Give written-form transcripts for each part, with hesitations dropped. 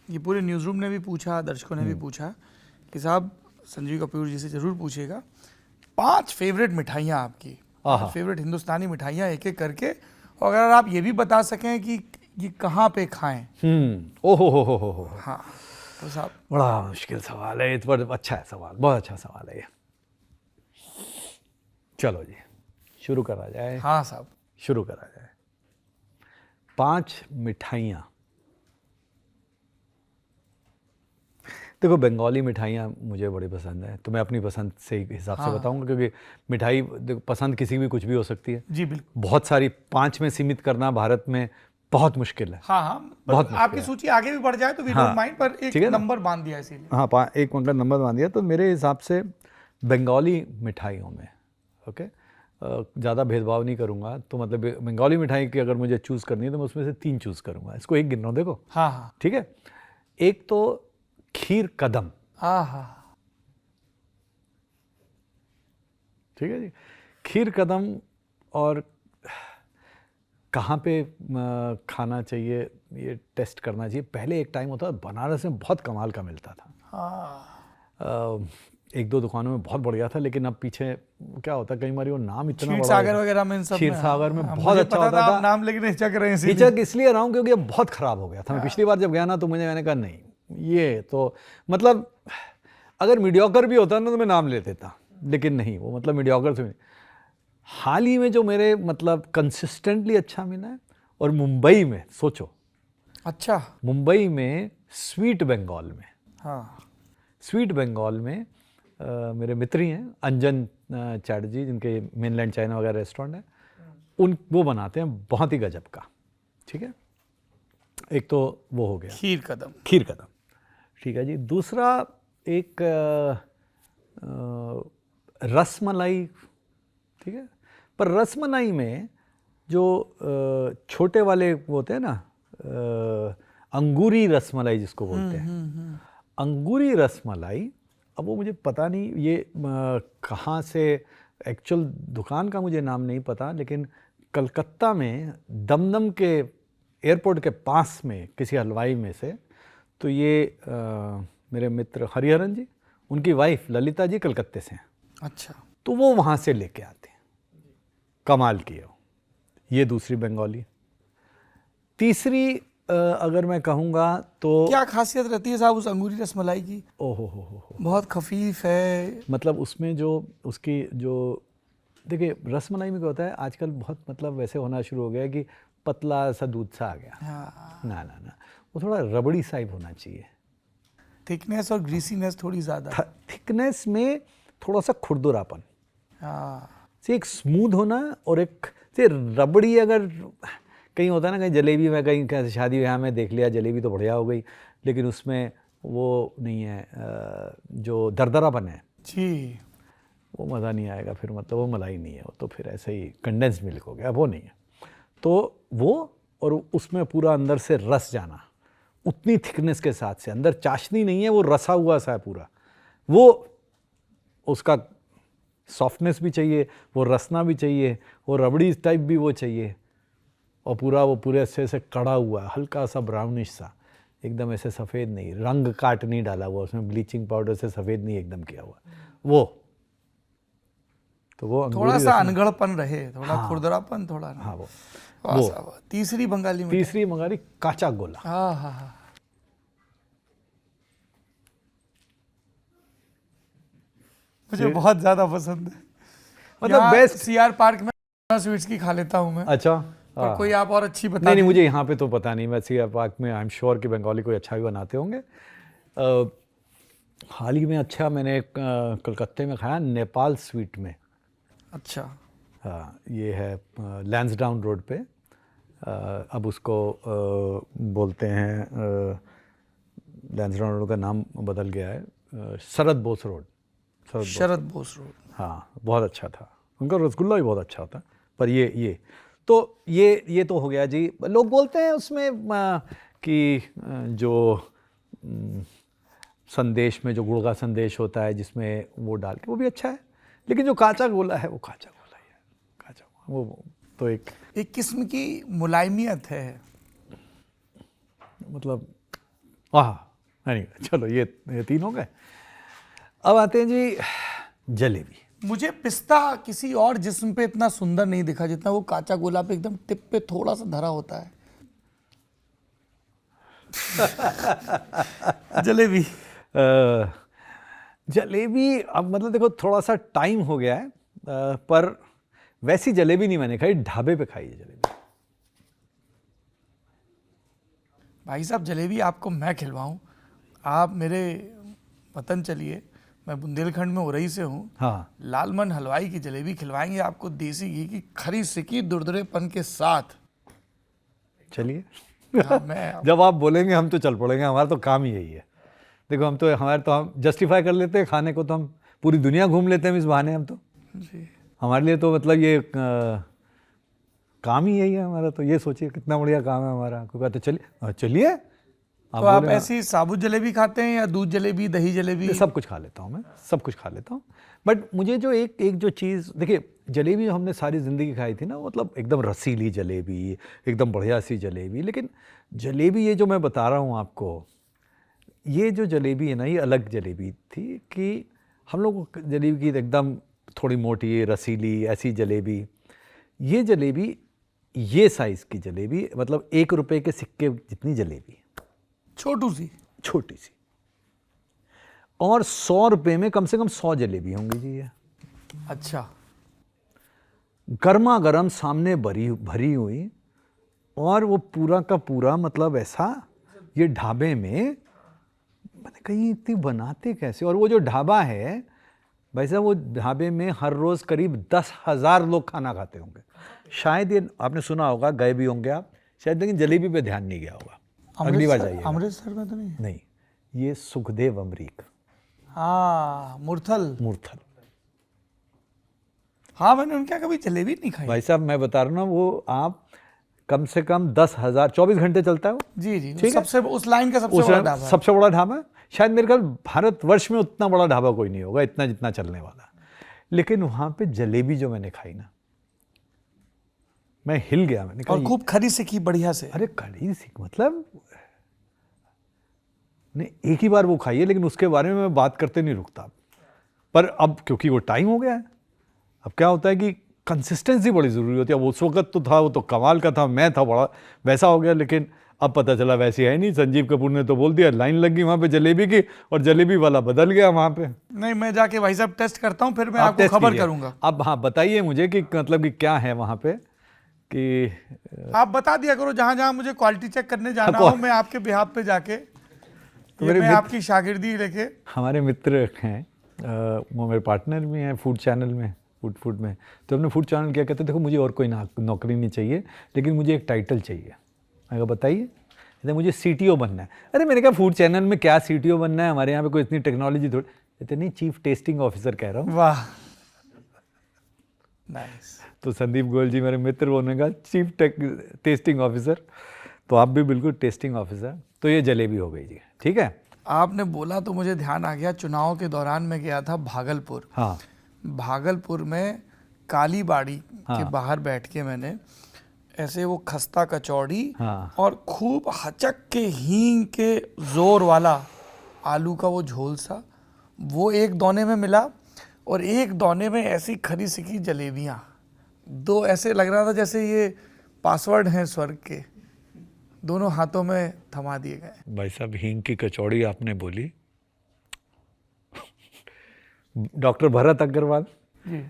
ये पूरे news room ने भी पूछा, दर्शकों ने भी पूछा कि साहब संजीव कपूर जी से जरूर पूछिएगा 5 फेवरेट मिठाइयाँ आपकी, 5 फेवरेट हिंदुस्तानी मिठाइयाँ एक एक करके, और अगर आप ये भी बता सकें कि ये कहाँ पे खाएं। ओहो हो। हाँ तो साहब बड़ा मुश्किल सवाल है, पर अच्छा है सवाल, बहुत अच्छा सवाल है ये। चलो जी शुरू करा जाए। हाँ साहब शुरू करा जाए। 5 मिठाइयाँ। देखो बंगाली मिठाइयाँ मुझे बड़ी पसंद है, तो मैं अपनी पसंद से हिसाब से बताऊंगा, क्योंकि मिठाई पसंद किसी भी कुछ भी हो सकती है जी बिल्कुल। बहुत सारी, 5 में सीमित करना भारत में बहुत मुश्किल है। हाँ बहुत आपकी सूची आगे भी बढ़ जाए तो वी डोंट माइंड, पर एक नंबर बांध दिया इसीलिए। हाँ एक नंबर बांध दिया, तो मेरे हिसाब से बंगाली मिठाइयों में, ओके, ज़्यादा भेदभाव नहीं करूँगा, तो मतलब बंगाली मिठाई की अगर मुझे चूज़ करनी है तो मैं उसमें से 3 चूज़ करूँगा। इसको एक गिन रहा हूँ, देखो। हाँ ठीक है। एक तो खीर कदम। ठीक है जी, खीर कदम। और कहाँ पे खाना चाहिए, ये टेस्ट करना चाहिए। पहले एक टाइम होता था बनारस में बहुत कमाल का मिलता था। 1-2 दुकानों में बहुत बढ़िया था, लेकिन अब पीछे क्या होता है, कई बार वो नाम इतना बड़ा, क्षीरसागर वगैरह में, इन सब क्षीरसागर में बहुत अच्छा होता था। नाम लेकिन हिचक रहे हैं, हिचक इसलिए रहा हूँ क्योंकि अब बहुत खराब हो गया था। मैं पिछली बार जब गया ना तो मैंने कहा नहीं, ये तो मतलब अगर मीडियोकर भी होता ना तो मैं नाम ले देता, लेकिन नहीं, वो मतलब मीडियोकर से। हाल ही में जो मेरे मतलब कंसिस्टेंटली अच्छा मिला है, और मुंबई में सोचो, अच्छा मुंबई में स्वीट बंगाल में, हाँ स्वीट बंगाल में मेरे मित्र ही हैं, अंजन चैटर्जी, जिनके मेनलैंड चाइना वगैरह रेस्टोरेंट है, वो बनाते हैं बहुत ही गजब का। ठीक है, एक तो वो हो गया खीर कदम। ठीक है जी। दूसरा एक रसमलाई। ठीक है, पर रसमलाई में जो छोटे वाले होते हैं ना, अंगूरी रसमलाई जिसको बोलते हैं, अंगूरी रसमलाई। अब वो मुझे पता नहीं ये कहाँ से, एक्चुअल दुकान का मुझे नाम नहीं पता, लेकिन कलकत्ता में दमदम के एयरपोर्ट के पास में किसी हलवाई में से, तो ये मेरे मित्र हरिहरन जी, उनकी वाइफ ललिता जी कलकत्ते से हैं। अच्छा, तो वो वहाँ से लेके आते हैं, कमाल की हो। ये दूसरी बंगाली। तीसरी अगर मैं कहूँगा तो क्या खासियत रहती है साहब उस अंगूरी रसमलाई की? हो बहुत खफीफ है, मतलब उसमें जो उसकी जो, देखिए रसमलाई में क्या होता है आजकल, बहुत मतलब वैसे होना शुरू हो गया है कि पतला सा दूध सा आ गया। ना, वो थोड़ा रबड़ी साइब होना चाहिए। थिकनेस और ग्रीसीनेस थोड़ी ज़्यादा। थिकनेस में थोड़ा सा खुरदुरापन, एक स्मूथ होना, और एक से रबड़ी। अगर कहीं होता है ना, कहीं जलेबी में, कहीं कैसे शादी ब्याह में देख लिया जलेबी तो बढ़िया हो गई, लेकिन उसमें वो नहीं है, जो दरदरापन है जी, वो मज़ा नहीं आएगा फिर, मतलब वो मलाई नहीं है, वो तो फिर ऐसे ही कंडेंस मिल्क हो गया, वो नहीं है। तो वो, और उसमें पूरा अंदर से रस जाना, उतनी थिकनेस के साथ से, अंदर चाशनी नहीं है, वो रसा हुआ सा है पूरा, वो उसका सॉफ्टनेस भी चाहिए, वो रसना भी चाहिए, वो रबड़ी टाइप भी वो चाहिए, और पूरा वो पूरे से कड़ा हुआ है, हल्का सा ब्राउनिश सा, एकदम ऐसे सफ़ेद नहीं, रंग काट नहीं डाला हुआ उसमें, ब्लीचिंग पाउडर से सफ़ेद नहीं एकदम किया हुआ वो। तो वो थोड़ा सा अनगढ़पन रहे, थोड़ा खुरदरापन, थोड़ा। हाँ वो तीसरी बंगाली में, तीसरी बंगाली काचा गोला। हाँ मुझे बहुत ज्यादा पसंद है, मतलब बेस्ट। सीआर पार्क में स्वीट्स की खा लेता हूँ मैं। अच्छा, पर कोई आप और अच्छी बता नहीं मुझे यहाँ पे तो पता नहीं, मैं सीआर पार्क में आई एम श्योर कि बंगाली कोई अच्छा भी बनाते होंगे। हाल ही में अच्छा मैंने कलकत्ते में खाया, नेपाल स्वीट में। अच्छा, हाँ, ये है लैंसडाउन रोड पे, अब उसको बोलते हैं, लैंसडाउन रोड का नाम बदल गया है, शरद बोस रोड। शरद बोस रोड। हाँ, बहुत अच्छा था उनका, रसगुल्ला भी बहुत अच्छा होता है। पर ये तो हो गया जी। लोग बोलते हैं उसमें कि जो संदेश में जो गुड़ का संदेश होता है जिसमें वो डाल के, वो भी अच्छा है, लेकिन जो काचा गोला है वो काचा गोला ही है, काचा वो तो एक किस्म की मुलायमियत है, मतलब नहीं चलो ये 3 हो गए। अब आते हैं जी जलेबी। मुझे पिस्ता किसी और जिस्म पे इतना सुंदर नहीं दिखा जितना वो काचा गोला पे एकदम टिप पे थोड़ा सा धरा होता है। जलेबी। जलेबी अब मतलब देखो थोड़ा सा टाइम हो गया है, पर वैसी जलेबी नहीं मैंने खाई, ढाबे पे खाई है जलेबी। भाई साहब जलेबी आपको मैं खिलवाऊं, आप मेरे वतन चलिए, मैं बुंदेलखंड में उरई से हूँ। हाँ, लालमन हलवाई की जलेबी खिलवाएंगे आपको, देसी घी की खरी सिकी दुरदुरेपन के साथ। चलिए। हाँ, मैं जब आप बोलेंगे हम तो चल पड़ेंगे, हमारा तो काम ही यही है। देखो हम जस्टिफाई कर लेते हैं खाने को, तो हम पूरी दुनिया घूम लेते हैं इस बहाने। हम तो जी हमारे लिए तो मतलब ये काम ही यही है हमारा। तो ये सोचिए कितना बढ़िया काम है हमारा। कोई कहते चलिए चलिए। तो आप ऐसी साबुत जलेबी खाते हैं या दूध जलेबी, दही जलेबी? सब कुछ खा लेता हूँ मैं, सब कुछ खा लेता हूँ। बट मुझे जो एक जो चीज़ देखिए, जलेबी जो हमने सारी ज़िंदगी खाई थी ना, मतलब एकदम रसीली जलेबी, एकदम बढ़िया सी जलेबी। लेकिन जलेबी ये जो मैं बता रहा हूँ आपको, ये जो जलेबी है ना, ये अलग जलेबी थी कि हम लोग जलेबी की एकदम थोड़ी मोटी रसीली ऐसी जलेबी। ये जलेबी ये साइज़ की जलेबी, मतलब 1 रुपए के सिक्के जितनी जलेबी, छोटू सी, छोटी सी। और 100 रुपए में कम से कम 100 जलेबी होंगी जी ये। अच्छा, गर्मा गर्म सामने भरी हुई, और वो पूरा का पूरा मतलब ऐसा, ये ढाबे में मैंने कहीं इतनी बनाते कैसे। और वो जो ढाबा है भाई साहब, वो ढाबे में हर रोज़ करीब 10,000 लोग खाना खाते होंगे। शायद ये आपने सुना होगा, गए भी होंगे आप शायद, लेकिन जलेबी पे ध्यान नहीं गया होगा। अगली बार जाइए। अमृतसर में तो नहीं? ये सुखदेव अमरीक। हाँ, मुरथल। हाँ, मैंने उनके यहाँ कभी जलेबी नहीं खाई। भाई साहब मैं बता रहा हूँ ना, वो आप कम से कम 10,000, 24 घंटे चलता है वो। जी, सबसे उस लाइन का सबसे बड़ा ढाबा है। सबसे बड़ा ढाबा है। शायद मेरे ख्याल भारतवर्ष में उतना बड़ा ढाबा कोई नहीं होगा, इतना जितना चलने वाला। लेकिन वहाँ पे जलेबी जो मैंने खाई ना, मैं हिल गया। मैंने कहा, और खूब खरी से की, बढ़िया से। अरे खड़ी सी मतलब नहीं, एक ही बार वो खाई है, लेकिन उसके बारे में मैं बात करते नहीं रुकता। पर अब क्योंकि वो टाइम हो गया है, अब क्या होता है कि कंसिस्टेंसी बड़ी ज़रूरी होती है। वो उस वक्त तो था, वो तो कमाल का था, मैं था बड़ा वैसा हो गया। लेकिन अब पता चला वैसी है नहीं। संजीव कपूर ने तो बोल दिया, लाइन लगी वहाँ पे जलेबी की, और जलेबी वाला बदल गया वहाँ पे। नहीं, मैं जाके भाई साहब टेस्ट करता हूँ, फिर मैं आपको खबर करूंगा। अब हाँ बताइए मुझे कि मतलब कि क्या है वहाँ पे, कि आप बता दिया करो जहाँ जहाँ मुझे क्वालिटी चेक करने जाना हो, मैं आपके बिहाफ पे जाके मैं आपकी शागिर्दी लेके। हमारे मित्र हैं, वो मेरे पार्टनर भी हैं फूड चैनल में, फूड में। तो हमने फूड चैनल क्या कहते, देखो मुझे और कोई नौकरी नहीं चाहिए, लेकिन मुझे एक टाइटल चाहिए। मैं कहा बताइए। कहते मुझे CTO बनना है। अरे मैंने कहा फूड चैनल में क्या CTO बनना है, हमारे यहाँ पे कोई इतनी टेक्नोलॉजी थोड़ी। कहते नहीं, चीफ टेस्टिंग ऑफिसर कह रहा हूँ। वाह, नाइस। तो संदीप गोयल जी मेरे मित्र, वो उन्होंने कहा चीफ टेस्टिंग ऑफिसर। तो आप भी बिल्कुल टेस्टिंग ऑफिसर। तो ये जलेबी हो गई जी, ठीक है। आपने बोला तो मुझे ध्यान आ गया, चुनाव के दौरान मैं गया था भागलपुर। हाँ, भागलपुर में कालीबाड़ी के बाहर बैठ के मैंने ऐसे वो खस्ता कचौड़ी और खूब हचक के हींग के जोर वाला आलू का वो झोल सा, वो एक दोने में मिला, और एक दोने में ऐसी खरी सिकी जलेबियाँ। दो ऐसे लग रहा था जैसे ये पासवर्ड हैं स्वर्ग के, दोनों हाथों में थमा दिए गए। भाई साहब हींग की कचौड़ी आपने बोली, डॉक्टर भरत अग्रवाल जी,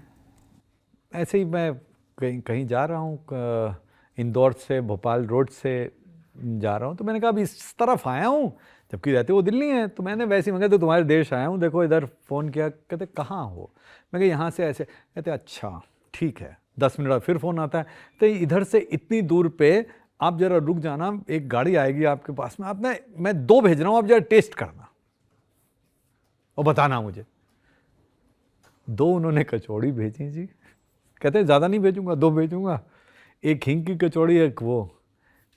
ऐसे ही मैं कहीं जा रहा हूँ, इंदौर से भोपाल रोड से जा रहा हूँ। तो मैंने कहा अभी इस तरफ आया हूँ, जबकि रहते वो दिल्ली हैं। तो मैंने वैसे ही, मैं तो तुम्हारे देश आया हूँ, देखो इधर फ़ोन किया। कहते कहाँ हो? मैं कहा यहाँ से ऐसे। कहते अच्छा ठीक है। 10 मिनट बाद फिर फ़ोन आता है, तो इधर से इतनी दूर पे आप ज़रा रुक जाना, एक गाड़ी आएगी आपके पास में, आपने मैं 2 भेज रहा हूँ, आप ज़रा टेस्ट करना और बताना मुझे। 2 उन्होंने कचौड़ी भेजी जी। कहते ज़्यादा नहीं भेजूँगा, 2 भेजूँगा। एक हींग की कचौड़ी, एक वो।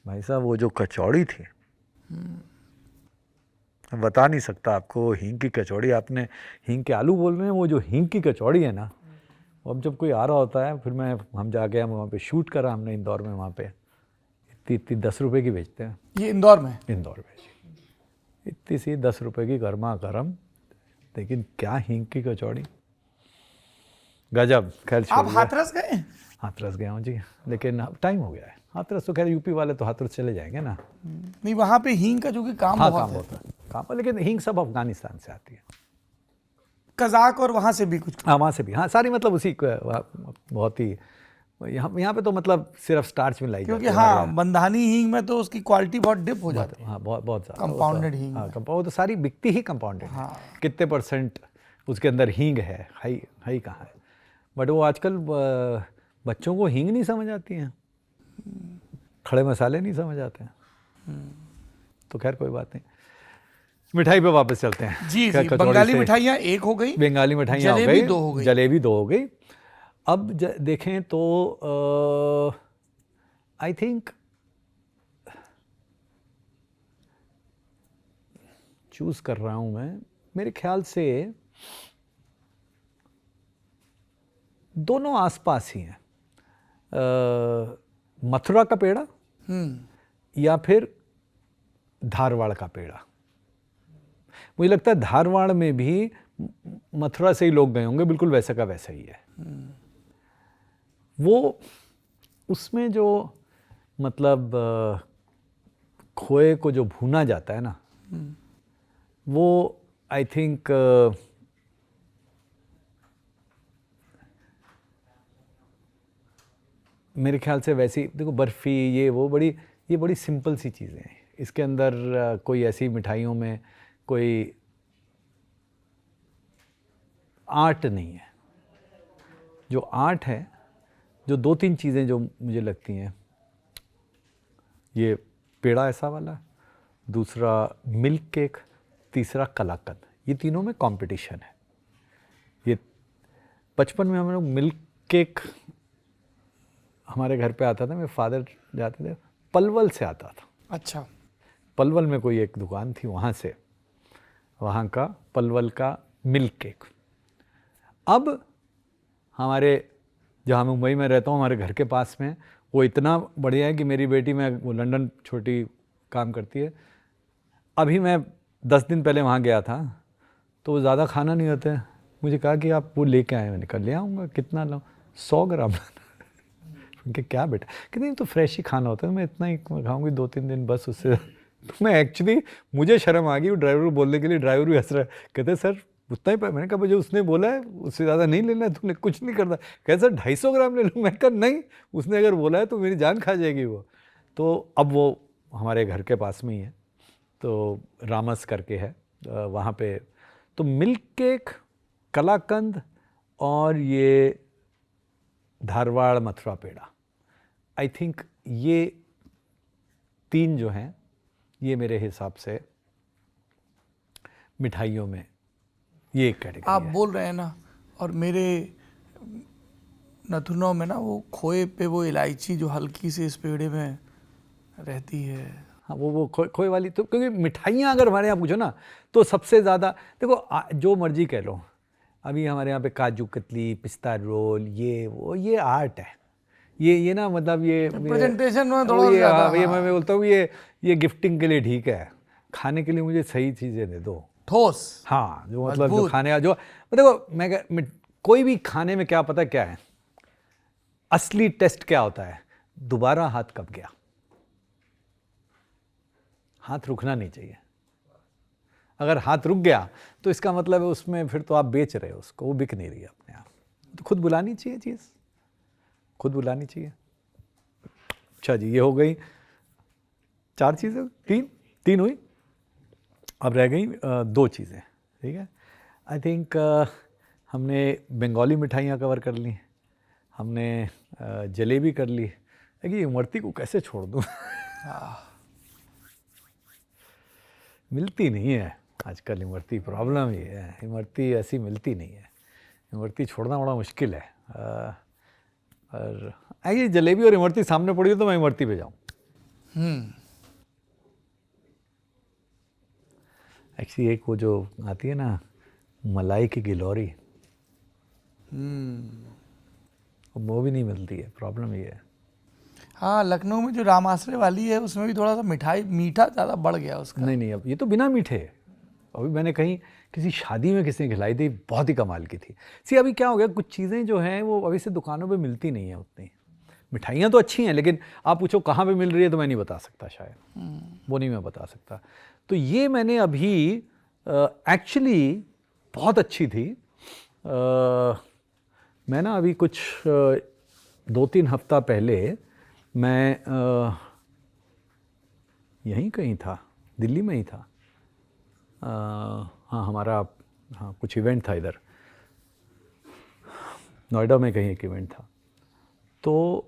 भाई साहब वो जो कचौड़ी थी, बता नहीं सकता आपको। हींग की कचौड़ी, आपने हींग के आलू बोल रहे हैं, वो जो हींग की कचौड़ी है ना, अब जब कोई आ रहा होता है, फिर हम जाके वहाँ पे शूट करा हमने इंदौर में। वहाँ पे इतनी 10 रुपए की बेचते हैं। ये इंदौर में? इंदौर में। इतनी सी 10 रुपए की गर्मा गर्म, लेकिन क्या हींग की कचौड़ी, गजब। खैर आप छोड़िए। हाथरस गए? हाथरस गया हूँ जी, लेकिन अब टाइम हो गया है। हाथरस तो खैर यूपी वाले तो हाथरस चले जाएंगे ना। नहीं, वहाँ पे हींग का जो कि काम हाँ, बहुत काम है। होता है, काम, लेकिन हींग सब अफगानिस्तान से आती है। कजाक और वहाँ से भी कुछ। हाँ, वहाँ से भी, हाँ, सारी मतलब उसी बहुत ही, यहाँ पे तो मतलब सिर्फ स्टार्च में लाई क्योंकि जाती है हमारे हाँ, यहाँ। बंधानी हींग में तो उसकी क्वालिटी बहुत डिप हो जाती है। हाँ, बहुत बहुत ज़्यादा कंपाउंडेड हींग हाँ, में। कंपाउंड तो सारी बिकती ही कंपाउंडेड है। हाँ। कितने परसेंट उसके अंदर हींग है, हाई कहाँ है। बट वो आजकल बच्चों को हींग नहीं समझ आती हैं, खड़े मसाले नहीं समझ आते हैं। तो खैर कोई बात नहीं, मिठाई पे वापस चलते हैं। जी क्या जी, कचौड़ी बंगाली से- मिठाइयाँ एक हो गई, बंगाली मिठाइयाँ हो जलेबी गई, 2 हो गई। जलेबी 2 हो गई। अब देखें तो आई थिंक चूज कर रहा हूं मैं, मेरे ख्याल से दोनों आसपास ही हैं। मथुरा का पेड़ा या फिर धारवाड़ का पेड़ा। मुझे लगता है धारवाड़ में भी मथुरा से ही लोग गए होंगे, बिल्कुल वैसा का वैसा ही है। वो उसमें जो मतलब खोए को जो भूना जाता है ना, वो आई थिंक मेरे ख्याल से वैसी, देखो बर्फ़ी ये बड़ी सिंपल सी चीज़ें हैं। इसके अंदर कोई ऐसी मिठाइयों में कोई आर्ट नहीं है। जो आर्ट है, जो 2-3 चीज़ें जो मुझे लगती हैं, ये पेड़ा ऐसा वाला, दूसरा मिल्क केक, तीसरा कलाकंद, ये तीनों में कंपटीशन है। ये बचपन में हम लोग मिल्क केक हमारे घर पे आता था, मेरे फादर जाते थे, पलवल से आता था। अच्छा। पलवल में कोई एक दुकान थी, वहाँ से, वहाँ का पलवल का मिल्क केक। अब हमारे, जहाँ मुंबई में रहता हूँ, हमारे घर के पास में वो इतना बढ़िया है कि मेरी बेटी, मैं वो लंदन छोटी काम करती है, अभी मैं 10 दिन पहले वहाँ गया था, तो वो ज़्यादा खाना नहीं होता है। मुझे कहा कि आप वो लेके आए, मैंने कहा ले आऊँगा, कितना लाऊँ? 100 ग्राम। उनके क्या बेटा, कहते नहीं तो फ्रेश ही खाना होता है, मैं इतना ही खाऊंगी 2-3 दिन बस, उससे तो मैं एक्चुअली, मुझे शर्म आ गई वो ड्राइवर को बोलने के लिए। ड्राइवर भी हंस रहा है, कहते सर उतना ही। मैंने कहा मुझे उसने बोला है उससे ज़्यादा नहीं लेना है, तुमने कुछ नहीं करता। कहते सर 250 ग्राम ले लूँ। मैं कहा नहीं, उसने अगर बोला है तो मेरी जान खा जाएगी वो। तो अब वो हमारे घर के पास में ही है, तो रामस करके है वहाँ पे। तो मिल्क केक, कलाकंद और ये धारवाड़ मथुरा पेड़ा, आई थिंक ये 3 जो हैं, ये मेरे हिसाब से मिठाइयों में ये एक कैटेगरी आप है। बोल रहे हैं ना, और मेरे नथुनों में ना वो खोए पे वो इलायची जो हल्की सी इस पेड़े में रहती है। हाँ, वो खोए वाली तो, क्योंकि मिठाइयाँ अगर हमारे यहाँ पूछो ना, तो सबसे ज़्यादा देखो जो मर्जी कह लो, अभी हमारे यहाँ पे काजू कतली, पिस्ता रोल, ये वो, ये आर्ट है। ये ना मतलब ये प्रेजेंटेशन में थोड़ा वो ये, ज़्यादा, ये हाँ। मैं बोलता हूँ ये गिफ्टिंग के लिए ठीक है, खाने के लिए मुझे सही चीज़ें दे दो। ठोस। हाँ, जो मतलब जो मजबूत। खाने जो देखो, कोई भी खाने में क्या पता क्या है, असली टेस्ट क्या होता है, दोबारा हाथ कब गया। हाथ रुकना नहीं चाहिए। अगर हाथ रुक गया तो इसका मतलब है उसमें फिर तो आप बेच रहे हो उसको, वो बिक नहीं रही है अपने आप। तो खुद बुलानी चाहिए चीज़, खुद बुलानी चाहिए। अच्छा जी, ये हो गई 4 चीज़ें, 3 हुई। अब रह गई 2 चीज़ें, ठीक है। आई थिंक हमने बंगाली मिठाइयाँ कवर कर ली, हमने जलेबी कर ली, लेकिन इमरती को कैसे छोड़ दूँ। मिलती नहीं है आजकल इमरती, प्रॉब्लम ये है, इमरती ऐसी मिलती नहीं है। इमरती छोड़ना बड़ा मुश्किल है। और ये जलेबी और इमरती सामने पड़ी हो तो मैं इमरती पे जाऊँ। एक्चुअली एक वो जो आती है ना मलाई की गिलौरी, वो भी नहीं मिलती है, प्रॉब्लम ये है। हाँ, लखनऊ में जो रामाश्रय वाली है उसमें भी थोड़ा सा मिठाई मीठा ज़्यादा बढ़ गया उसका। नहीं अब ये तो बिना मीठे है। अभी मैंने कहीं किसी शादी में किसी ने खिलाई थी, बहुत ही कमाल की थी। सी अभी क्या हो गया, कुछ चीज़ें जो हैं वो अभी से दुकानों पे मिलती नहीं है उतनी। मिठाइयाँ तो अच्छी हैं, लेकिन आप पूछो कहाँ पे मिल रही है तो मैं नहीं बता सकता शायद, वो नहीं मैं बता सकता। तो ये मैंने अभी एक्चुअली बहुत अच्छी थी। मैं ना अभी कुछ 2-3 हफ्ता पहले मैं यहीं कहीं था, दिल्ली में ही था। हाँ हमारा, हाँ कुछ इवेंट था इधर नोएडा में, कहीं एक इवेंट था। तो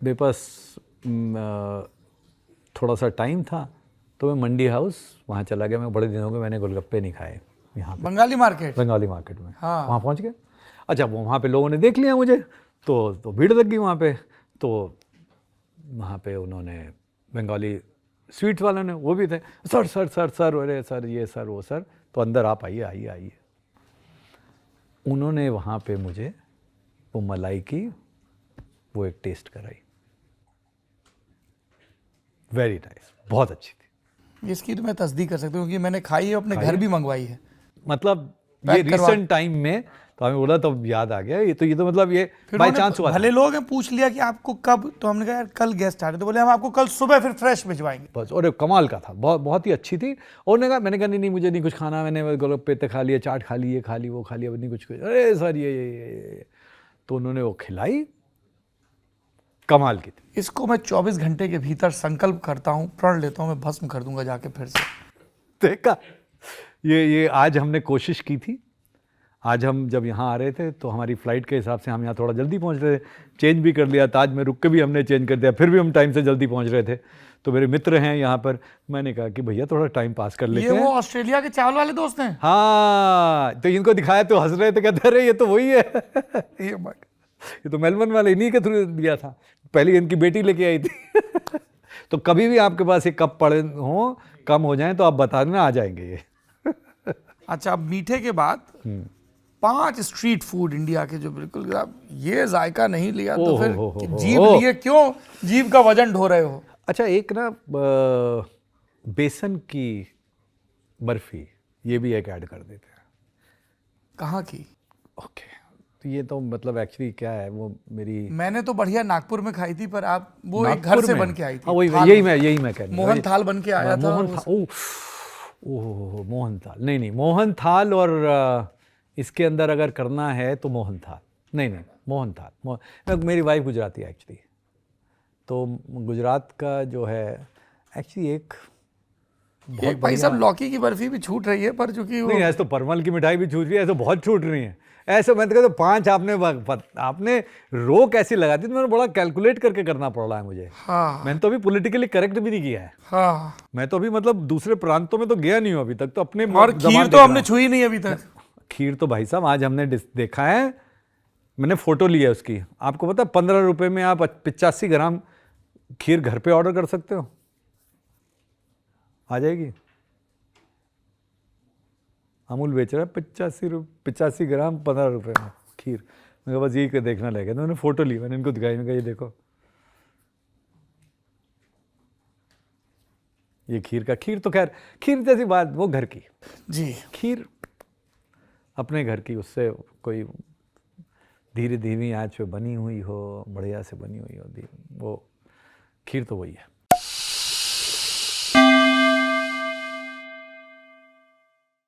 मेरे पास थोड़ा सा टाइम था, तो मैं मंडी हाउस वहाँ चला गया। मैं बड़े दिनों हो गए मैंने गोलगप्पे नहीं खाए यहाँ पे, बंगाली मार्केट में। हाँ। वहाँ पहुँच गए। अच्छा, वो वहाँ पे लोगों ने देख लिया मुझे, तो भीड़ लग गई वहाँ पे। तो वहाँ पे उन्होंने बंगाली स्वीट्स वालों ने, वो भी थे, सर सर सर सर, अरे सर ये सर वो सर, तो अंदर आप आइए आइए आइए। उन्होंने वहाँ पे मुझे वो मलाई की वो एक टेस्ट कराई, वेरी नाइस, बहुत अच्छी थी। इसकी तो मैं तस्दीक कर सकता हूँ क्योंकि मैंने खाई है, अपने घर भी मंगवाई है। मतलब ये रिसेंट टाइम में तो हमें बोला, तो याद आ गया। ये तो मतलब ये बाय चांस हुआ। भले लोग हैं, पूछ लिया कि आपको कब, तो हमने कहा यार कल गेस्ट आ रहे, तो बोले हम आपको कल सुबह फिर फ्रेश भिजवाएंगे बस। और कमाल का था, बहुत ही अच्छी थी। और मैंने कहा नहीं मुझे नहीं कुछ खाना, मैंने गोलगप्पे खा लिए, चाट खा ली, ये खा ली वो खा लिया, नहीं कुछ। अरे सर ये तो उन्होंने वो खिलाई, कमाल की थी। इसको मैं 24 घंटे के भीतर संकल्प करता हूँ, प्रण लेता हूँ, मैं भस्म कर दूंगा जाके फिर से। देखा, ये आज हमने कोशिश की थी। आज हम जब यहाँ आ रहे थे तो हमारी फ़्लाइट के हिसाब से हम यहाँ थोड़ा जल्दी पहुँच रहे थे, चेंज भी कर लिया, ताज में रुक के भी हमने चेंज कर दिया, फिर भी हम टाइम से जल्दी पहुँच रहे थे। तो मेरे मित्र हैं यहाँ पर, मैंने कहा कि भैया थोड़ा टाइम पास कर लेते हैं। ये वो ऑस्ट्रेलिया के चावल वाले दोस्त हैं? हाँ, तो इनको दिखाया तो हंस रहे थे, कहते अरे ये तो वही है ये तो मेलबर्न वाले इन्हीं के थ्रू दिया था, पहले इनकी बेटी लेके आई थी तो कभी भी आपके पास एक कप पड़े हो, कम हो जाए तो आप बता देना, आ जाएंगे ये अच्छा, अब मीठे के बाद 5 स्ट्रीट फूड इंडिया के जो बिल्कुल आप ये जायका नहीं लिया तो फिर जीभ लिए क्यों जीभ का वजन ढो रहे हो? अच्छा, एक ना बेसन की बर्फी, ये भी एक ऐड कर देते हैं। कहाँ की? ओके, तो ये तो मतलब एक्चुअली क्या है, वो मेरी, मैंने तो बढ़िया नागपुर में खाई थी, पर आप वो एक घर से बन के आई थी। हाँ वही, यही मैं कह रहा हूँ। मोहन थाल बन के आया था। मोहन थाल, ओह मोहन थाल, नहीं मोहन थाल, और इसके अंदर अगर करना है तो मोहन थाल, नहीं मोहन थाल। मेरी वाइफ गुजराती है एक्चुअली, तो गुजरात का जो है एक्चुअली एक भाई साहब लौकी की बर्फी भी छूट रही है, पर चूंकि नहीं, ऐसे तो परवल की मिठाई भी छूट रही है, ऐसे बहुत छूट रही है। ऐसे मैं तो कहता 5 आपने रो कैसी लगा दी, तो मैंने बड़ा कैलकुलेट करके करना पड़ रहा है मुझे। हाँ। मैंने तो अभी पॉलिटिकली करेक्ट भी नहीं किया है। हाँ। मैं तो अभी मतलब दूसरे प्रांतों में तो गया नहीं हूँ अभी तक, तो अपने और खीर तो हमने छुई नहीं अभी तक। खीर तो भाई साहब आज हमने देखा है, मैंने फोटो ली है उसकी। आपको पता है 15 रुपए में आप 85 ग्राम खीर घर पे ऑर्डर कर सकते हो, आ जाएगी। अमूल बेच रहा है 85 ग्राम 15 रुपए में खीर। मुझे बस यही देखना लगेगा, तो मैंने फोटो ली, मैंने इनको दिखाई, मैंने कहा ये देखो, ये खीर तो खैर खीर जैसी बात, वो घर की जी खीर, अपने घर की, उससे कोई धीमी आंच पे बनी हुई हो, बढ़िया से बनी हुई हो, वो खीर तो वही है।